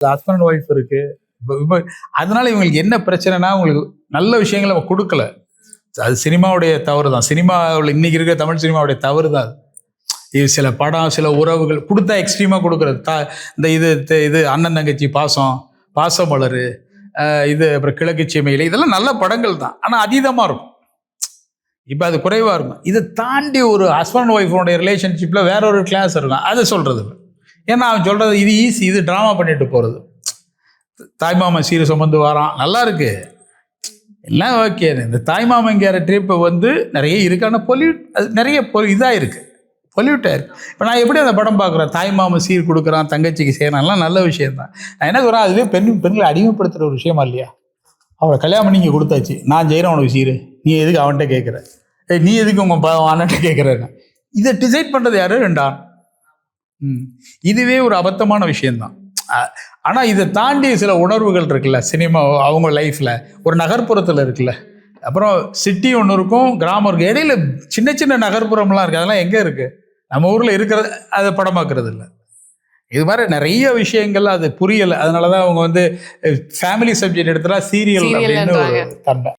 Husband and wife இருக்கு. அதனால இவங்களுக்கு என்ன பிரச்சனைனா, உங்களுக்கு நல்ல விஷயங்களை கொடுக்கல. அது சினிமாவுடைய தவறு தான். சினிமாவில் இன்னைக்கு இருக்கிற தமிழ் சினிமாவுடைய தவறு தான். இது சில படம், சில உறவுகள் கொடுத்தா எக்ஸ்ட்ரீமாக கொடுக்குறது. இந்த இது அண்ணன் தங்கச்சி பாசம், பாசமலர், இது அப்புறம் கிழக்கு சீமையில், இதெல்லாம் நல்ல படங்கள் தான். ஆனால் அதீதமாக இருக்கும். இப்போ அது குறைவாக இருக்கும். இதை தாண்டி ஒரு ஹஸ்பண்ட் ஒய்ஃபோடைய ரிலேஷன்ஷிப்பில் வேற ஒரு கிளாஸ் இருக்கும். அதை சொல்கிறது. ஏன்னா அவன் சொல்கிறது இது ஈஸி, இது ட்ராமா பண்ணிட்டு போகிறது. தாய்மாமன் சீரை சுமந்து வரான், நல்லா இருக்கு, எல்லாம் ஓகே. இந்த தாய்மாமங்கிற ட்ரிப்பு நிறைய இருக்கு. ஆனால் அது நிறைய இதாக இருக்குது, பொல்யூட்டாக இருக்குது. இப்போ நான் எப்படி அந்த படம் பார்க்குறேன், தாய்மாமன் சீர் கொடுக்குறான், தங்கச்சிக்கு செய்யறான்லாம் நல்ல விஷயம் தான். நான் என்ன சொல்கிறேன், அதுவே பெண்களை அடிமைப்படுத்துகிற ஒரு விஷயமா இல்லையா? அவளை கல்யாணம் பண்ணி இங்கே கொடுத்தாச்சு, நான் செய்கிறேன் உனக்கு சீரு, நீ எதுக்கு அவன்கிட்ட கேட்குற, நீ எதுக்கு உங்கள் அண்ணன்ட்ட கேட்குறேன்னு. இதை டிசைட் பண்ணுறது யாரு? 2 ஆண். இதுவே ஒரு அபத்தமான விஷயம்தான். ஆனால் இதை தாண்டி சில உணர்வுகள் இருக்குல்ல சினிமா அவங்க லைஃப்பில். ஒரு நகர்ப்புறத்தில் இருக்குல்ல, அப்புறம் சிட்டி ஒன்று இருக்கும், கிராமம் இருக்குது, இடையில சின்ன சின்ன நகர்ப்புறம்லாம் இருக்குது. அதெல்லாம் எங்கே இருக்குது? நம்ம ஊரில் இருக்கிறது அதை படமாக்குறது இல்லை. இது மாதிரி நிறைய விஷயங்கள் அது புரியலை. அதனால தான் அவங்க ஃபேமிலி சப்ஜெக்ட் எடுத்துட்டா சீரியல் அப்படின்னு ஒரு தண்டை.